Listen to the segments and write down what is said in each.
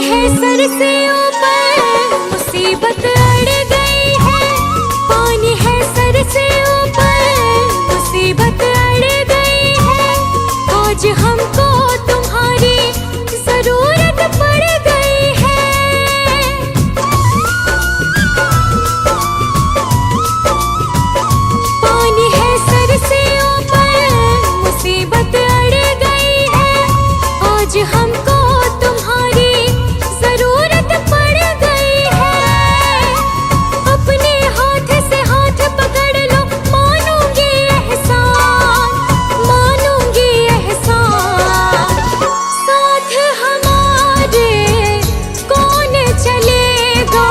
है सर से ऊपर, मुसीबत अड़ गई है। पानी है सर से ऊपर, मुसीबत अड़ गई है। आज हमको तुम्हारी जरूरत पड़ गई है। पानी है सर से ऊपर, मुसीबत अड़ गई है। आज हमको तुम्हारी जरूरत पड़ गई है। अपने हाथ से हाथ पकड़ लो, मानूंगी एहसान, मानूंगी एहसान। साथ हमारे कौन चलेगा,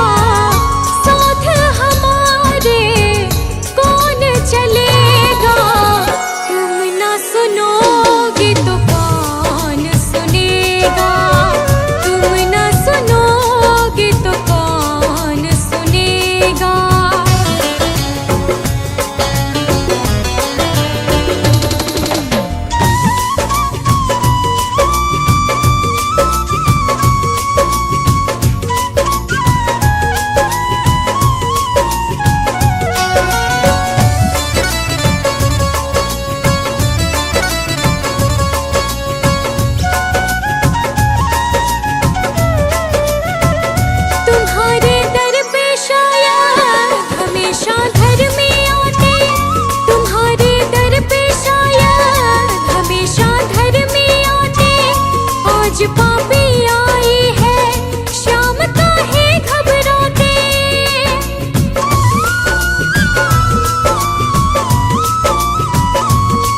साथ हमारे कौन चलेगा। तुम ना सुनोगे तो कौन सुनेगा, तुम ना सुनोगे तो कौन सुनेगा। तुम्हारे दर पे शायद हमेशा धर्म में आते, तुम्हारे दर पे शायद हमेशा धर्म में आते। आज पापी आई है, शाम का है घबराते।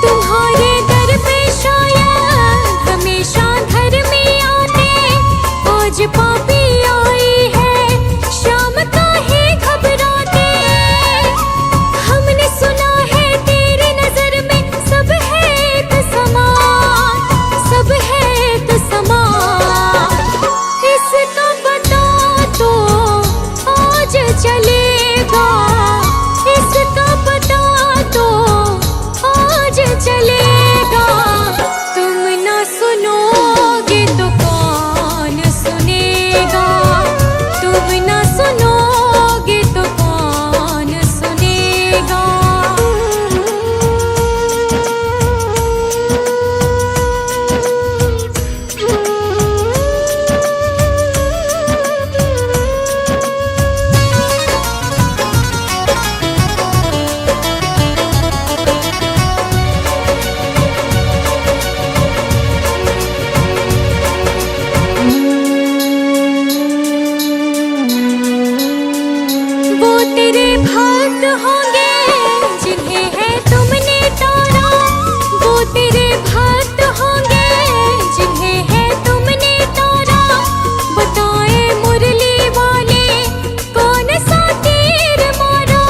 तुम्हारे दर पे शायद हमेशा धर्म में आते। आज पापी आई है, शाम का है घबराते। हमने सुना है तेरी नजर में सब है एक समान, सब है एक समान। इसका पता तो आज चलेगा, इसका पता तो आज चलेगा। तुम ना सुनोगे तो कौन सुनेगा, तुम ना सुनोगे तो कौन सुनेगा। वो तेरे भक्त होंगे जिन्हें है तुमने तारा, वो तेरे भक्त होंगे जिन्हें है तुमने तारा। बताए मुरली वाले कौन सा तीर मारा।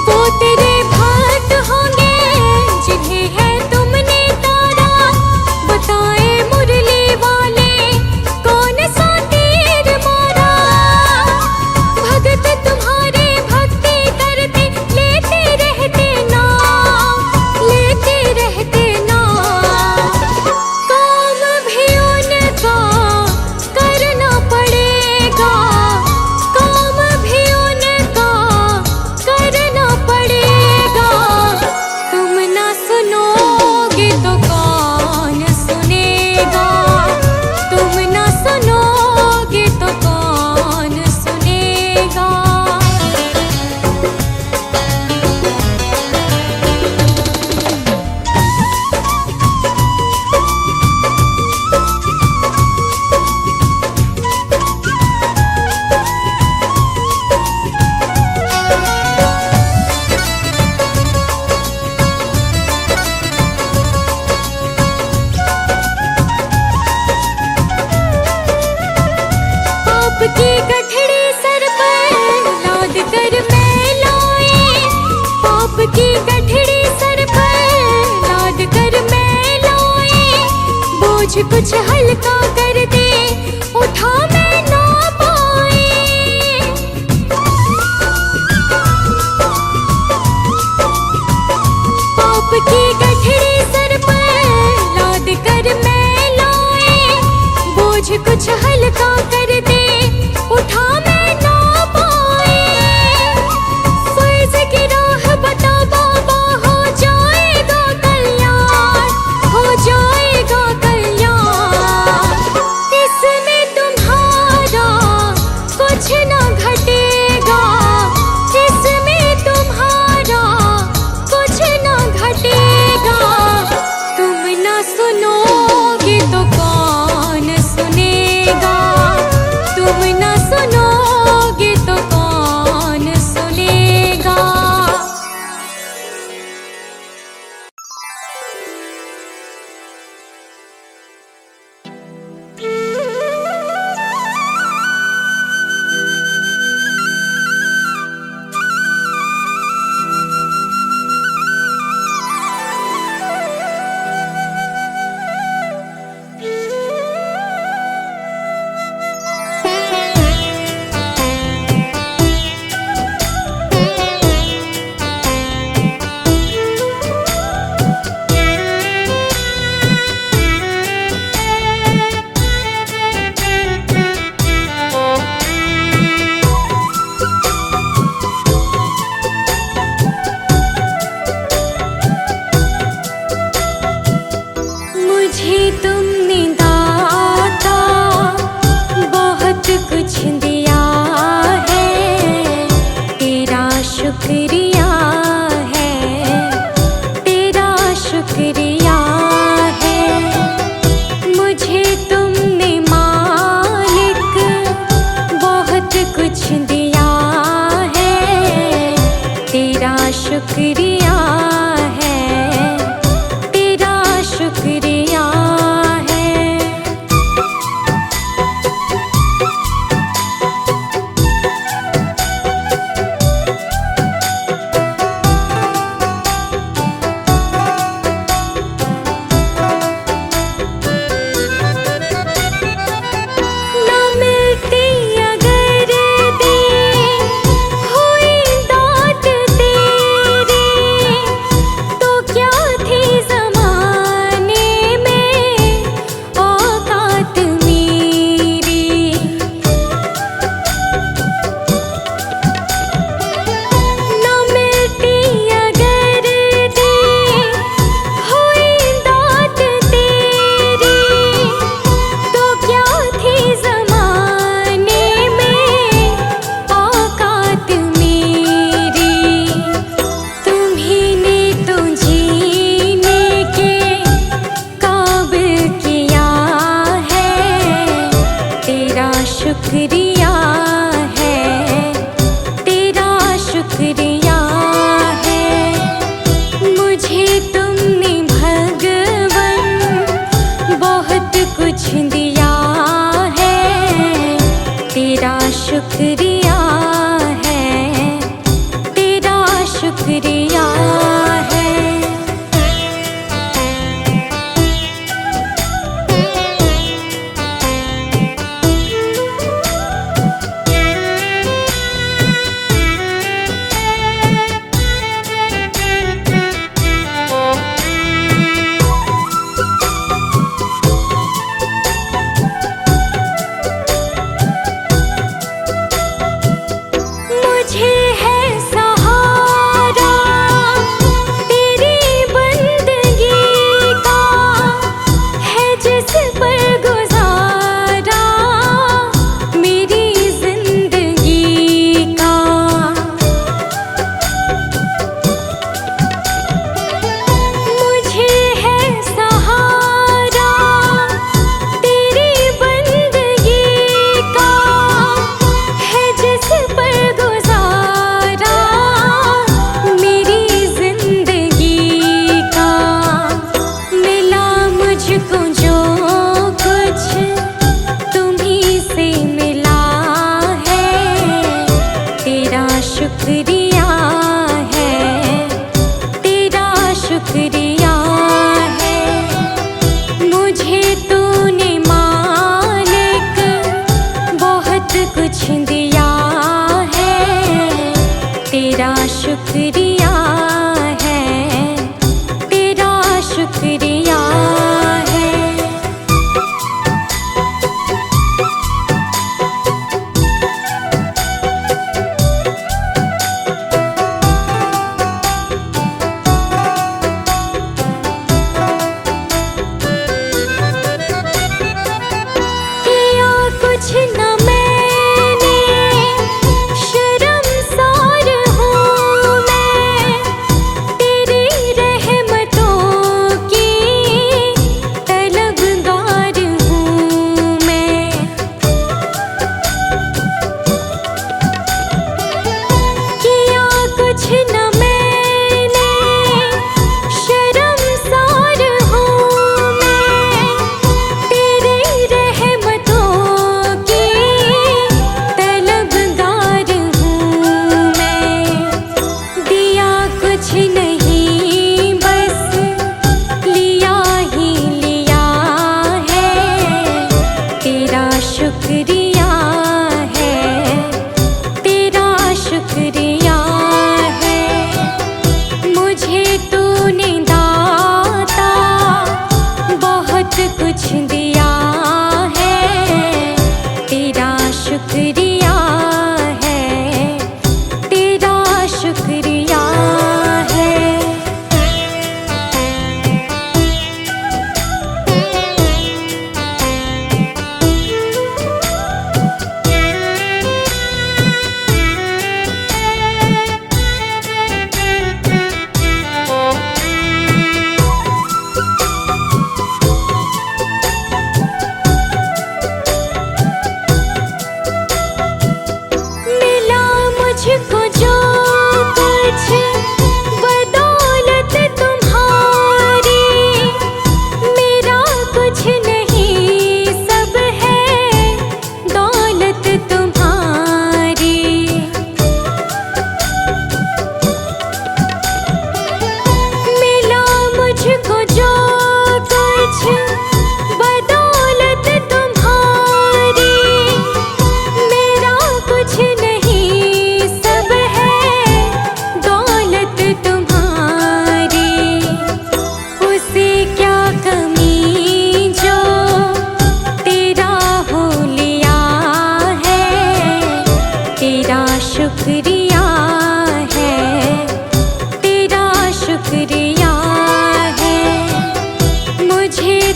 वो तेरे भक्त होंगे जिन्हें है तुमने तारा। बताए मुरली वाले कौन सा तीर मारा। भगत तुम्हारे भक्ति करते लेते रहते नाम, लेते रहते नाम। काम भी उनका करना पड़ेगा, काम भी उनका करना पड़ेगा। तुम ना सुनोगे तो कौन सुनेगा, तुम ना सुनोगे तो कौन सुनेगा। पाप की गठड़ी सर पर लाद कर मैं लाए, पाप की गठड़ी सर पर लाद कर मैं लाए। बोझ कुछ हल्का कर दे, उठा मैं ना पाए। पाप की गठड़ी सर पर सुनोगे तो कौन सुनेगा, तुम न सुनोगे तो कौन सुनेगा। मुझे तुमने दाता बहुत कुछ दिया है, तेरा शुक्रिया है, तेरा शुक्रिया है। मुझे तुमने मालिक बहुत कुछ दिया है, तेरा शुक्रिया है, तेरा शुक्रिया है।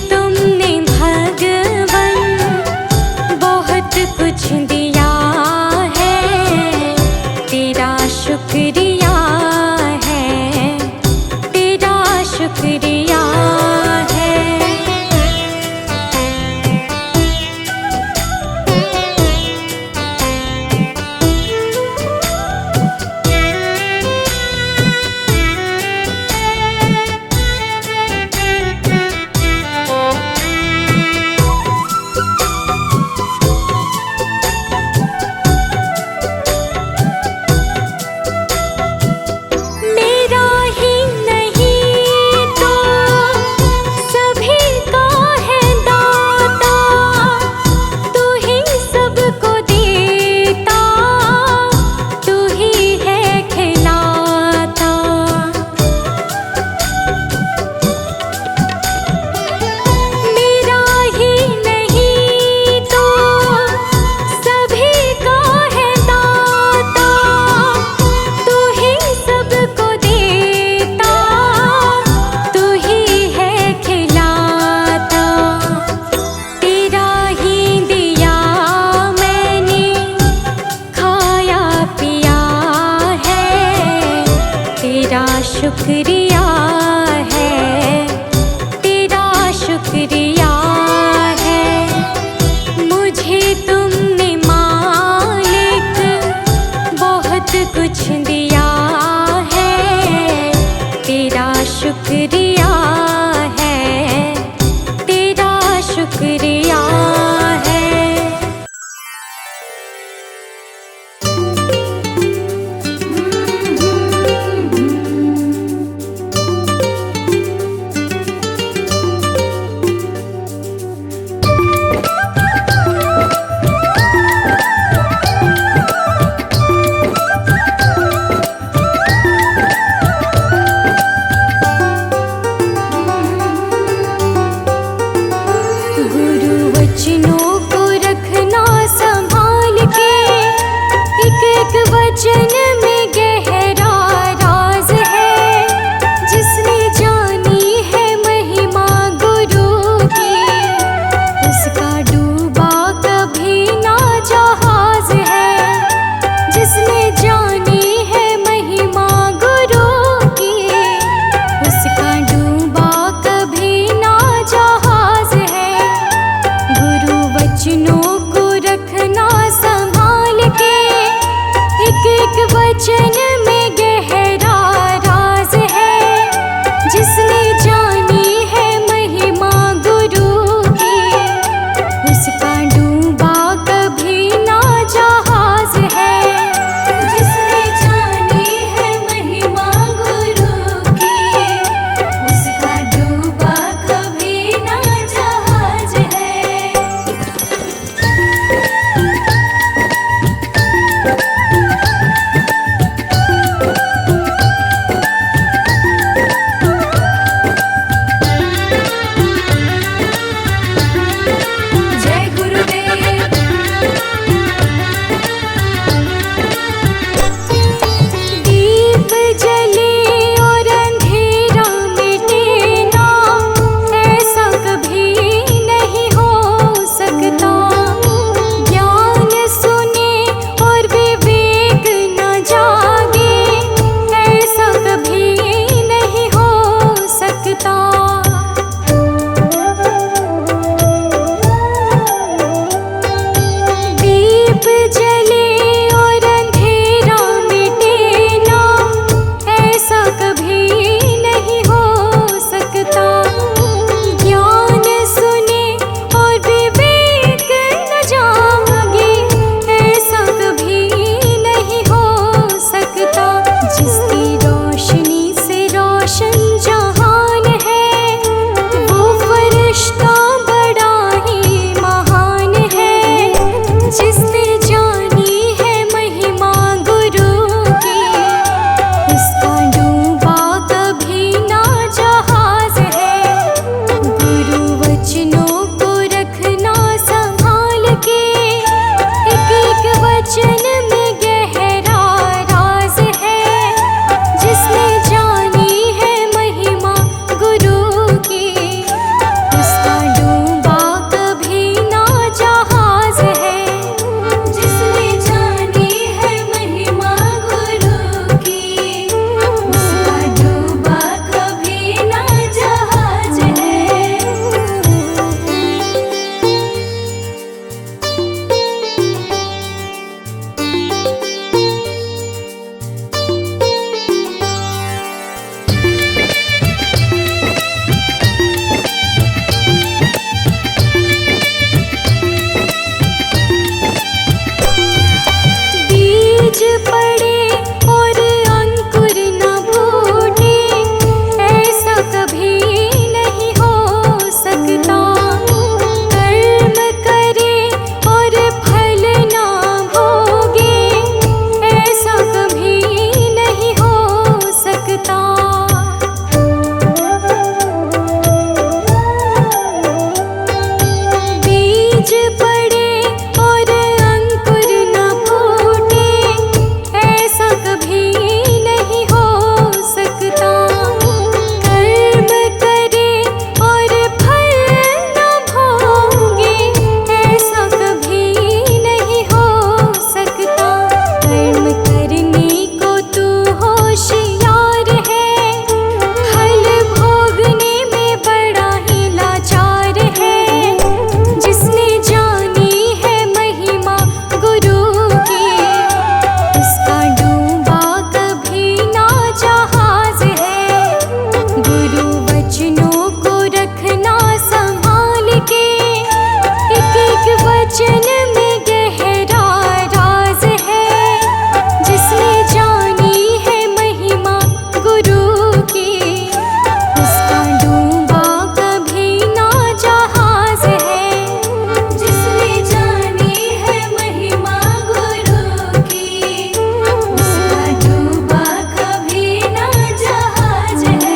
तुमने भगवन बहुत कुछ दिया है, तेरा शुक्रिया है, तेरा शुक्रिया है। वचन में गहरा राज है, जिसने जानी है महिमा गुरु की, उसका डूबा कभी ना जहाज है। जिसने जानी है महिमा गुरु की, उसका डूबा कभी ना जहाज है।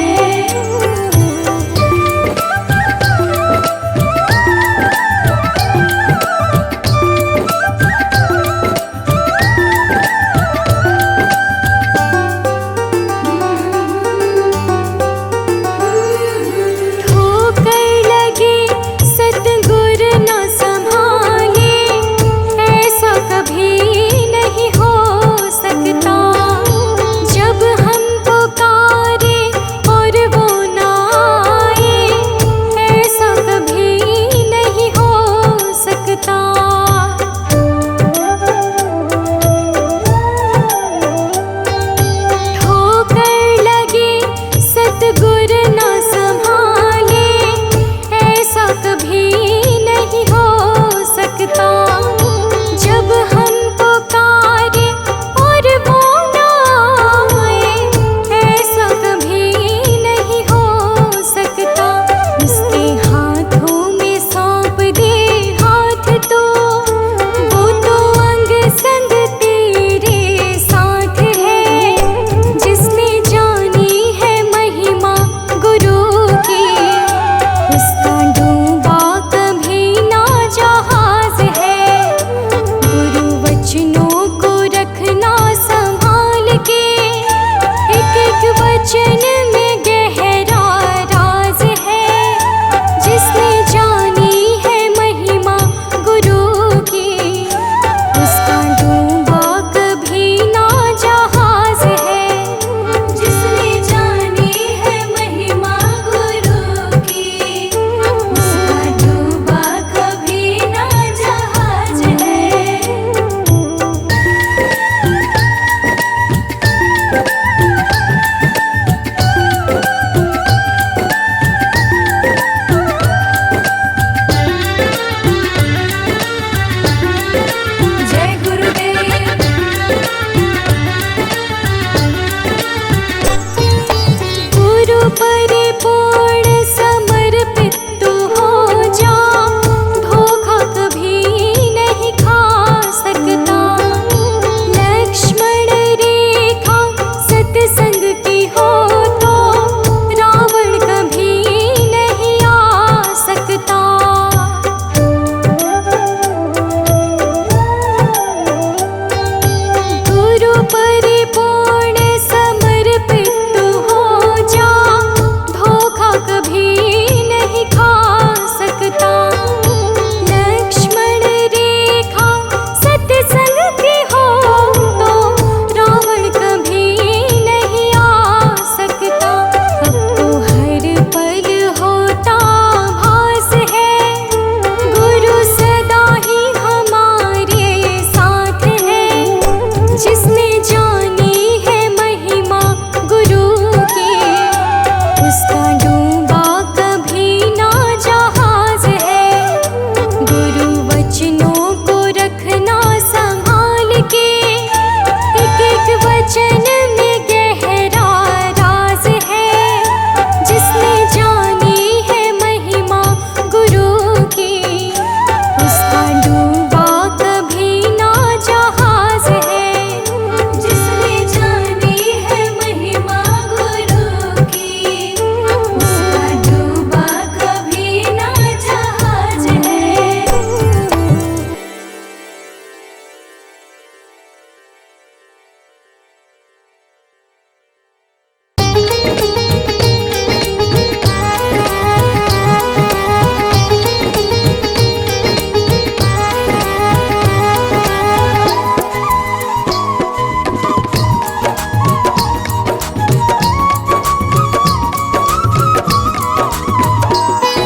ठोकर लगे सतगुर न संभाले, ऐसा कभी नहीं हो सकता। जब हम पुकारे और वो ना आए, ऐसा कभी नहीं हो सकता। ठोकर लगे सतगुर न संभाले, ऐसा कभी नहीं हो सकता। जब हम पुकारे और वो ना आए, ऐसा कभी नहीं हो सकता। उसके हाथों में सौंप दे हाथ तो, वो तो अंग संग तेरे साथ है। जिसने जानी है महिमा गुरु की, उसका डूबा कभी ना जहाज है। गुरु वचनों को रखना संभाल के, एक एक वचन में गहरा राज है। जिसने जानी है महिमा गुरु की, उसका डूबा कभी ना जहाज है। जिसने जानी है महिमा गुरु की, उसका डूबा कभी ना जहाज है। जय गुरुदेव। गुरु परिपूर्ण समर्पित तू हो जा, धोखा कभी नहीं खा सकता। लक्ष्मण रेखा सत्संग की हो तो, रावण कभी नहीं आ सकता। गुरु परिपूर्ण समर्पित तू हो जा, धोखा कभी नहीं खा सकता। लक्ष्मण रेखा सत्संग की हो तो, रावण कभी नहीं आ सकता। अब तो हर पल होता भास है, गुरु सदा ही हमारे साथ है। जिसने जानी है महिमा गुरु की, उसका डूबा कभी ना जहाज है। गुरु वचनों को रखना संभाल के, एक एक वचन में गहरा राज है। जिसने जानी है महिमा गुरु की, उसका डूबा कभी ना जहाज है। जिसने जानी है महिमा गुरु की, उसका डूबा कभी ना जहाज है।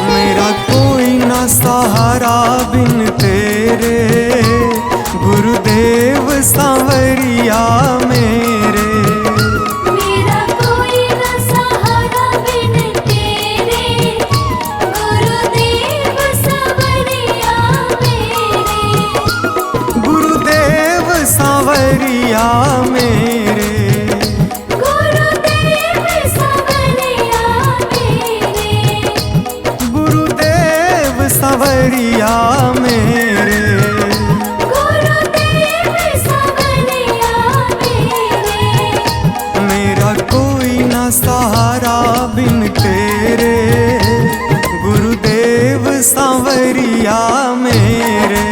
मेरा कोई ना सहारा बिन तेरे, गुरुदेव सांवरिया मेरे। मेरा कोई न सहारा बिन तेरे, गुरुदेव सांवरिया मेरे। सांवरिया मेरे।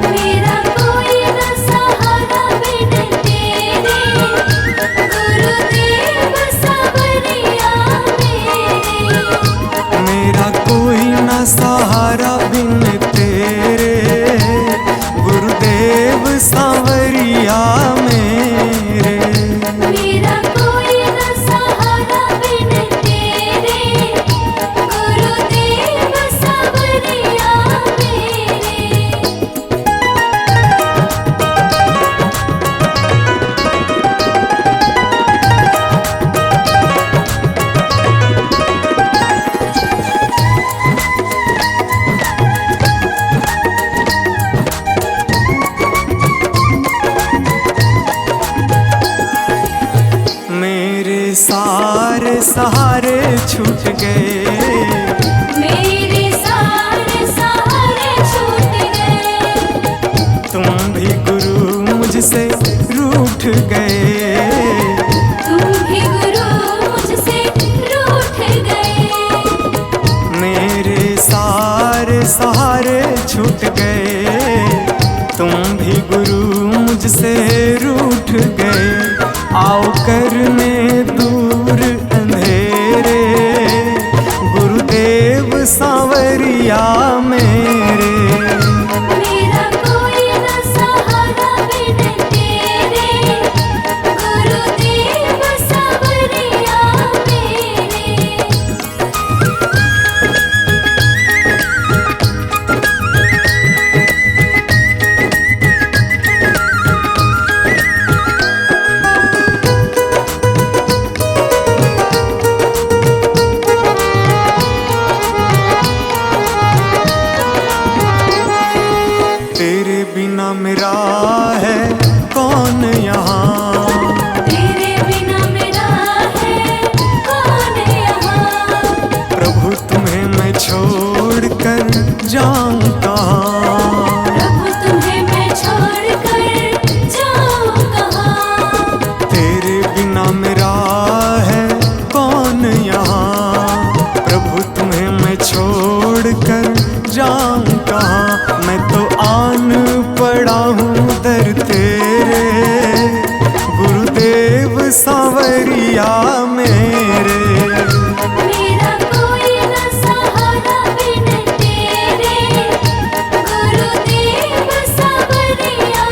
मेरा कोई न सहारा बिन तेरे, गुरुदेव सांवरिया मेरे। मेरा कोई न सहारा बिन तेरे, गुरुदेव सांवरिया मेरे। मेरा कोई न सहारा बिन तेरे, गुरुदेव सांवरिया मेरे। मेरे सारे सहारे छूट गए, मेरे सारे सहारे छूट गए। तुम भी गुरु मुझसे रूठ गए। तुम भी गुरु मुझसे रूठ गए। मेरे सारे सहारे छूट गए, तुम भी गुरु मुझसे रूठ गए। आओ करने दूर अंधेरे, गुरुदेव सांवरिया मेरे। मेरा कोई न सहारा बिन तेरे, गुरुदेव सांवरिया मेरे। तेरे बिना मेरा है कौन यहाँ, तेरे बिना मेरा है कौन यहाँ। प्रभु तुम्हें मैं छोड़ कर जाऊँ कहाँ। प्रभु तुम्हें मैं छोड़ कर जाऊँ कहाँ। तेरे बिना मेरा है कौन यहाँ, प्रभु तुम्हें मैं छोड़ कर जाऊँ कहाँ। मैं तो आन पड़ा हूँ दर तेरे, गुरुदेव सांवरिया मेरे। मेरा कोई न सहारा बिन तेरे, गुरुदेव सांवरिया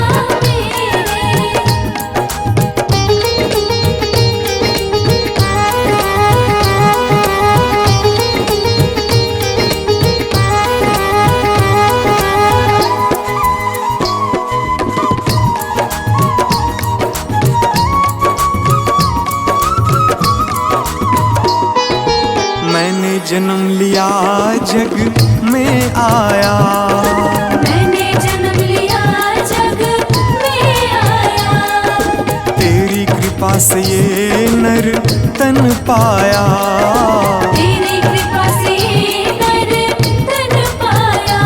मैंने जन्म लिया जग में आया, मैंने जन्म लिया जग में आया। तेरी कृपा से ये नर तन पाया। तेरी कृपा से नर तन पाया।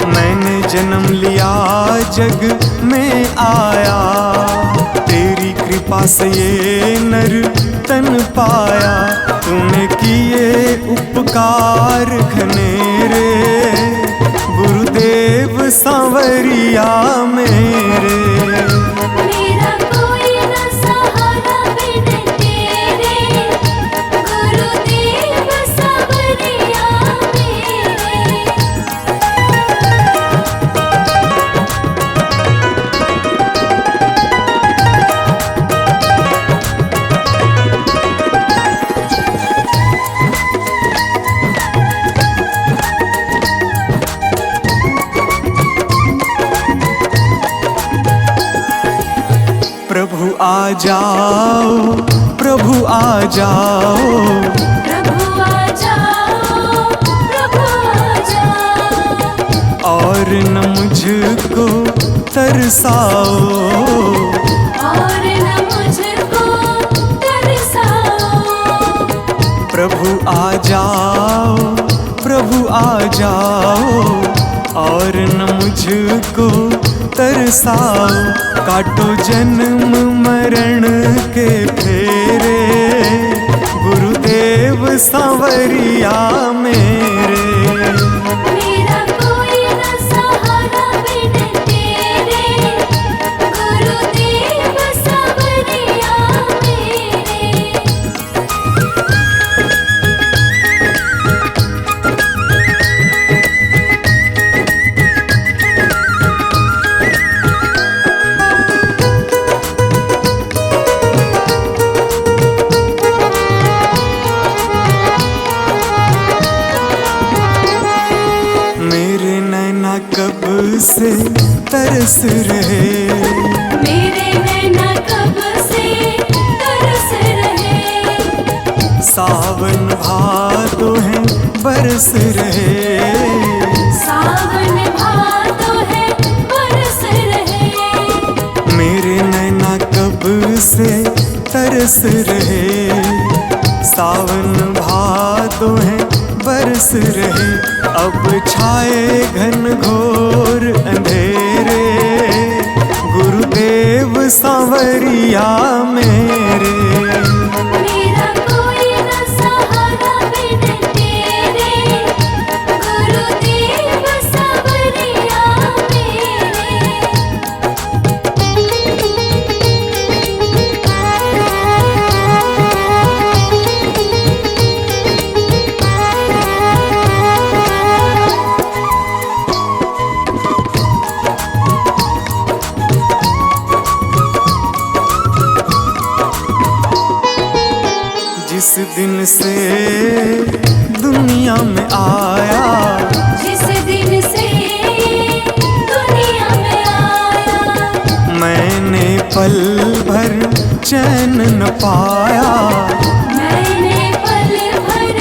मैंने जन्म लिया जग में आया, तेरी कृपा से ये नर तन पाया। तूने किए उपकार घनेरे, गुरुदेव सांवरिया मेरे। मेरा कोई न सहारा बिन तेरे, गुरुदेव सांवरिया मेरे। प्रभु आ जाओ, प्रभु आ जाओ, प्रभु आ जाओ, प्रभु आ जाओ। और न मुझको तरसाओ, और न मुझको तरसाओ। प्रभु आ जाओ, प्रभु आ जाओ, और न मुझको तरसाओ। काटो जन्म मरण के फेरे, गुरुदेव सांवरिया मेरे। कब से तरस रहे, मेरे नैना कब से तरस रहे। सावन भादो है बरस रहे, सावन भादो है बरस रहे। मेरे नैना कब से तरस रहे, सावन भादो है बरस रहे। अब छाए घन घोर अंधेरे, गुरुदेव सांवरिया मेरे। मेरा कोई न सहारा बिन तेरे, गुरुदेव सांवरिया जिस दिन से दुनिया में आया, जिस दिन से दुनिया में आया, मैंने पल भर चैन न पाया, मैंने पल भर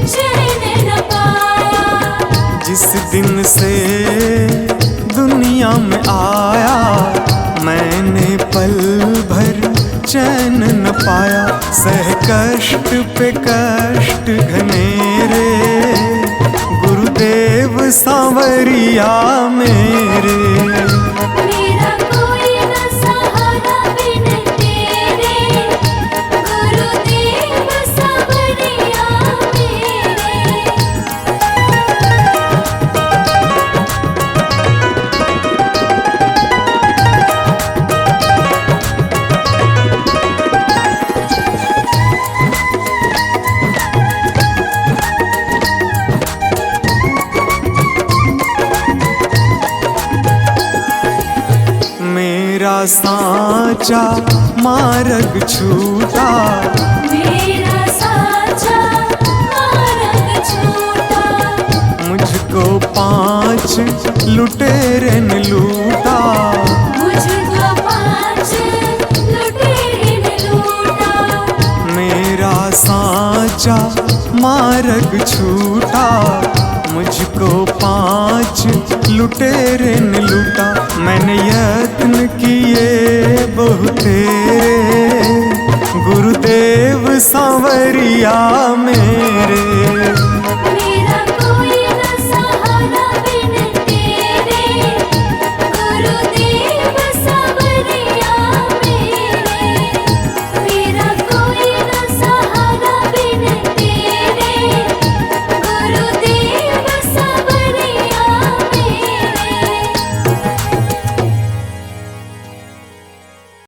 चैन न पाया। जिस दिन से दुनिया में आया, मैंने पल भर चैन न पाया। सह कष्ट पे कष्ट घनेरे, गुरुदेव सांवरिया मेरे। मेरा कोई न सहारा बिन तेरे, गुरुदेव सांवरिया मेरे। मेरा साचा मार्ग छूटा, मेरा साचा मार्ग छूटा, मुझको 5 लुटेरे ने लूटा, मुझको 5 लुटेरे ने लूटा। मेरा साचा मार्ग छूटा, मुझको 5 लुटेरे ने लूटा। मैंने यत्न किए बहुतेरे, गुरुदेव सांवरिया में।